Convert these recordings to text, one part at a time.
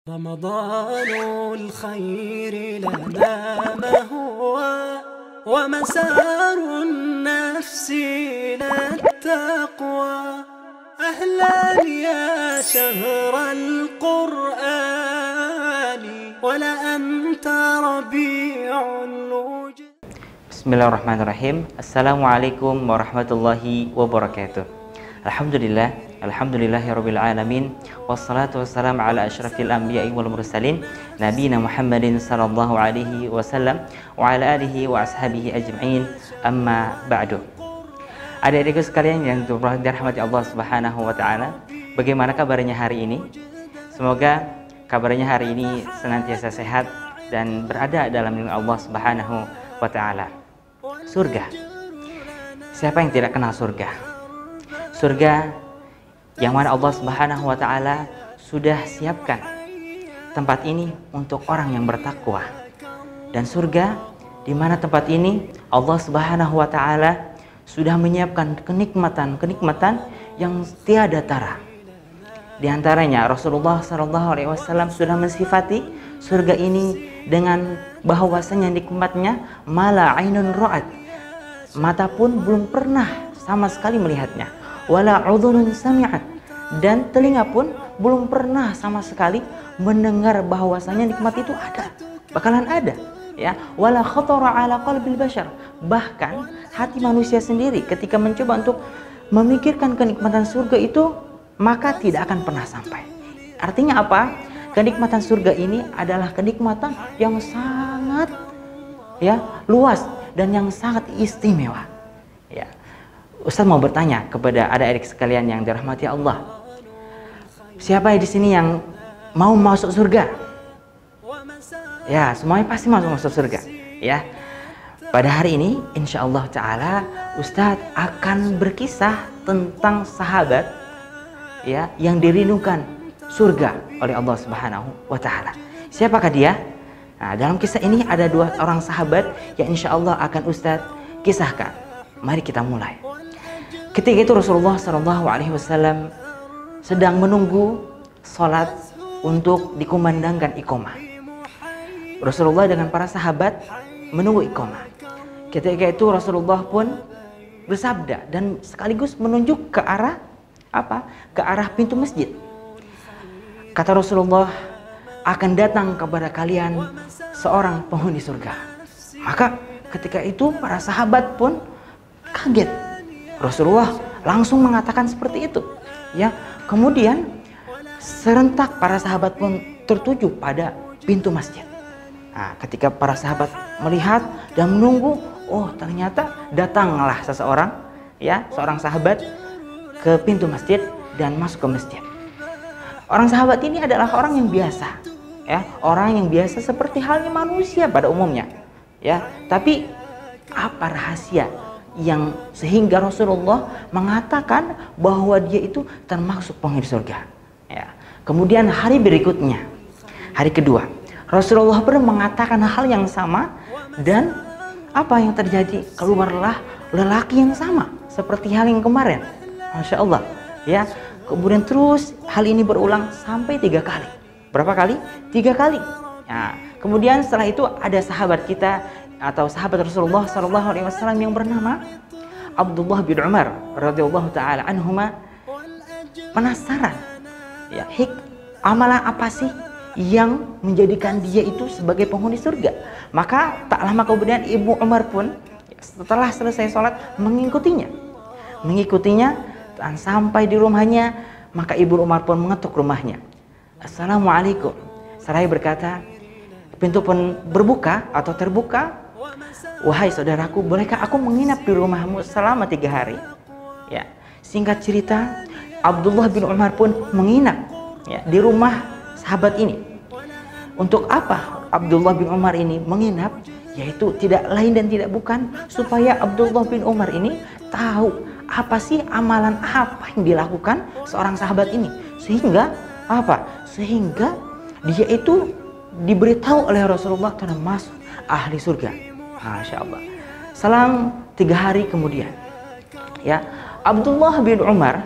رمضان الخير لنا ما هو ومسار النفس إلى التقوى أهلا يا شهر القرآن ولأنت ربيع الوجود. Bismillahirrahmanirrahim. Assalamualaikum warahmatullahi wabarakatuh. Alhamdulillahirabbil alamin. Wassalatu wassalamu ala asyrafil anbiya'i wal mursalin nabiyina Muhammadin sallallahu alaihi wasallam wa ala alihi wa ashabihi ajma'in. Amma ba'du. Adik-adikku sekalian yang dirahmati Allah Subhanahu wa taala, bagaimana kabarnya hari ini? Semoga kabarnya hari ini senantiasa sehat dan berada dalam lindungan Allah Subhanahu wa taala. Surga. Siapa yang tidak kenal surga? Surga yang mana Allah Subhanahu wa taala sudah siapkan tempat ini untuk orang yang bertakwa. Dan surga di mana tempat ini Allah Subhanahu wa taala sudah menyiapkan kenikmatan yang tiada tara. Di antaranya Rasulullah SAW sudah mensifati surga ini dengan bahwasanya nikmatnya mala ainun ra'at, mata pun belum pernah sama sekali melihatnya, wala udhunun sami'at, dan telinga pun belum pernah sama sekali mendengar bahwasanya nikmat itu ada, bakalan ada, ya, wala khatara ala qalbil bashar, bahkan hati manusia sendiri ketika mencoba untuk memikirkan kenikmatan surga itu maka tidak akan pernah sampai. Artinya apa? Kenikmatan surga ini adalah kenikmatan yang sangat, ya, luas dan yang sangat istimewa. Ya. Ustaz mau bertanya kepada adik-adik sekalian yang dirahmati Allah. Siapa di sini yang mau masuk surga? Ya, semuanya pasti masuk surga. Ya. Pada hari ini, insya Allah Ta'ala, Ustaz akan berkisah tentang sahabat, ya, yang dirindukan surga oleh Allah Subhanahu wa taala. Siapakah dia? Nah, dalam kisah ini ada dua orang sahabat yang insya Allah akan Ustaz kisahkan. Mari kita mulai. Ketika itu Rasulullah SAW sedang menunggu sholat untuk dikumandangkan iqamah. Rasulullah dengan para sahabat menunggu iqamah. Ketika itu Rasulullah pun bersabda dan sekaligus menunjuk ke arah apa? Ke arah pintu masjid. Kata Rasulullah, akan datang kepada kalian seorang penghuni surga. Maka ketika itu para sahabat pun kaget. Rasulullah langsung mengatakan seperti itu. Ya, kemudian serentak para sahabat pun tertuju pada pintu masjid. Nah, ketika para sahabat melihat dan menunggu, oh ternyata datanglah seseorang, ya, seorang sahabat ke pintu masjid dan masuk ke masjid. Orang sahabat ini adalah orang yang biasa, ya, orang yang biasa seperti halnya manusia pada umumnya, ya. Tapi apa rahasia yang sehingga Rasulullah mengatakan bahwa dia itu termasuk penghuni surga? Ya. Kemudian hari berikutnya, hari kedua, Rasulullah pun mengatakan hal yang sama dan apa yang terjadi? Keluarlah lelaki yang sama seperti hal yang kemarin. Masya Allah, ya. Kemudian terus hal ini berulang sampai 3 kali. Berapa kali? 3 kali. Nah, kemudian setelah itu ada sahabat kita atau sahabat Rasulullah SAW yang bernama Abdullah bin Umar radhiyallahu taala anhuma, penasaran, ya, amalan apa sih yang menjadikan dia itu sebagai penghuni surga? Maka tak lama kemudian Ibu Umar pun setelah selesai sholat mengikutinya dan sampai di rumahnya, maka Ibu Umar pun mengetuk rumahnya. Assalamualaikum. Seraya berkata, pintu pun berbuka atau terbuka. Wahai saudaraku, bolehkah aku menginap di rumahmu selama 3 hari? Ya, singkat cerita, Abdullah bin Umar pun menginap, ya, di rumah sahabat ini. Untuk apa Abdullah bin Umar ini menginap? Yaitu tidak lain dan tidak bukan supaya Abdullah bin Umar ini tahu apa sih amalan apa yang dilakukan seorang sahabat ini, sehingga apa? Sehingga dia itu diberitahu oleh Rasulullah termasuk ahli surga. Masya Allah. Selang 3 hari kemudian, ya, Abdullah bin Umar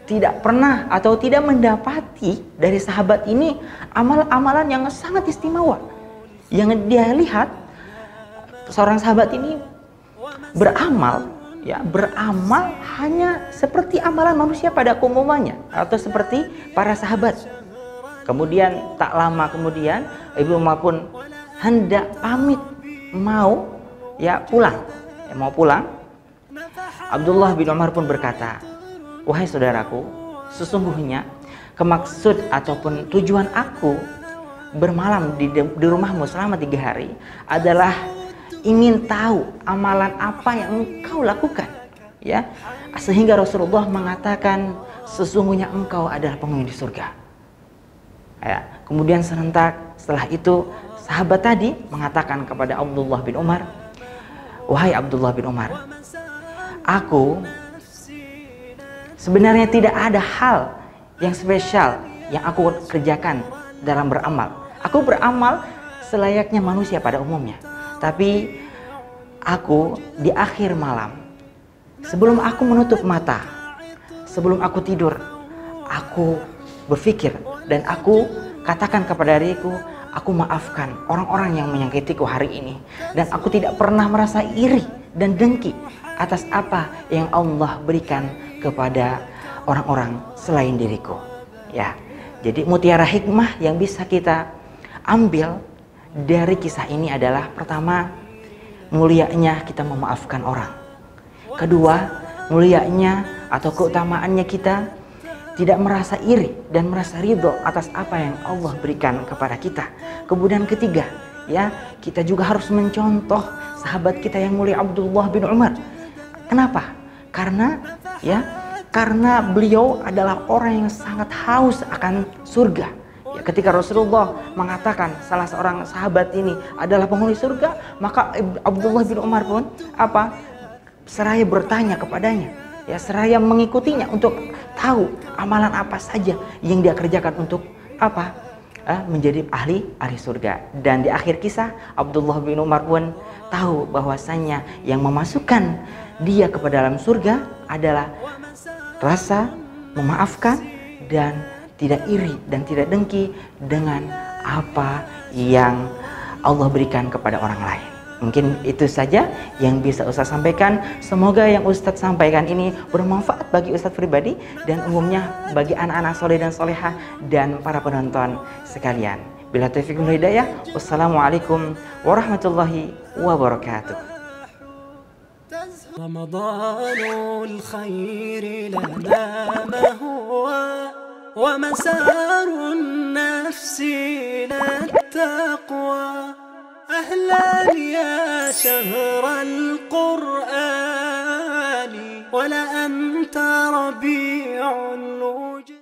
tidak pernah atau tidak mendapati dari sahabat ini amalan-amalan yang sangat istimewa. Yang dia lihat seorang sahabat ini beramal hanya seperti amalan manusia pada umumnya atau seperti para sahabat. Kemudian tak lama kemudian Ibnu Umar pun hendak pamit mau pulang. Abdullah bin Umar pun berkata, "Wahai saudaraku, sesungguhnya kemaksud ataupun tujuan aku bermalam di rumahmu selama 3 hari adalah ingin tahu amalan apa yang engkau lakukan." Ya, sehingga Rasulullah mengatakan, "Sesungguhnya engkau adalah penghuni surga." Ya, kemudian serentak setelah itu sahabat tadi mengatakan kepada Abdullah bin Umar, "Wahai Abdullah bin Umar, aku sebenarnya tidak ada hal yang spesial yang aku kerjakan dalam beramal. Aku beramal selayaknya manusia pada umumnya. Tapi aku di akhir malam, sebelum aku menutup mata, sebelum aku tidur, aku berpikir dan aku katakan kepada diriku, aku maafkan orang-orang yang menyakitiku hari ini. Dan aku tidak pernah merasa iri dan dengki atas apa yang Allah berikan kepada orang-orang selain diriku." Ya, jadi mutiara hikmah yang bisa kita ambil dari kisah ini adalah, pertama, mulianya kita memaafkan orang. Kedua, mulianya atau keutamaannya kita tidak merasa iri dan merasa ridho atas apa yang Allah berikan kepada kita. Kemudian ketiga, ya, kita juga harus mencontoh sahabat kita yang mulia Abdullah bin Umar. Kenapa? Karena beliau adalah orang yang sangat haus akan surga. Ya, ketika Rasulullah mengatakan salah seorang sahabat ini adalah penghuni surga, maka Abdullah bin Umar pun seraya bertanya kepadanya, ya, seraya mengikutinya untuk tahu amalan apa saja yang dia kerjakan untuk menjadi ahli surga. Dan di akhir kisah, Abdullah bin Umar pun tahu bahwasanya yang memasukkan dia ke dalam surga adalah rasa memaafkan dan tidak iri dan tidak dengki dengan apa yang Allah berikan kepada orang lain. Mungkin itu saja yang bisa Ustadz sampaikan. Semoga yang Ustadz sampaikan ini bermanfaat bagi Ustadz pribadi dan umumnya bagi anak-anak soleh dan soleha dan para penonton sekalian. Bila taufiq wal hidayah, wassalamualaikum warahmatullahi wabarakatuh. رمضان الخير لنا ما هو ومسار النفس إلى التقوى أهلا يا شهر القرآن ولا أنت ربيع الوجود.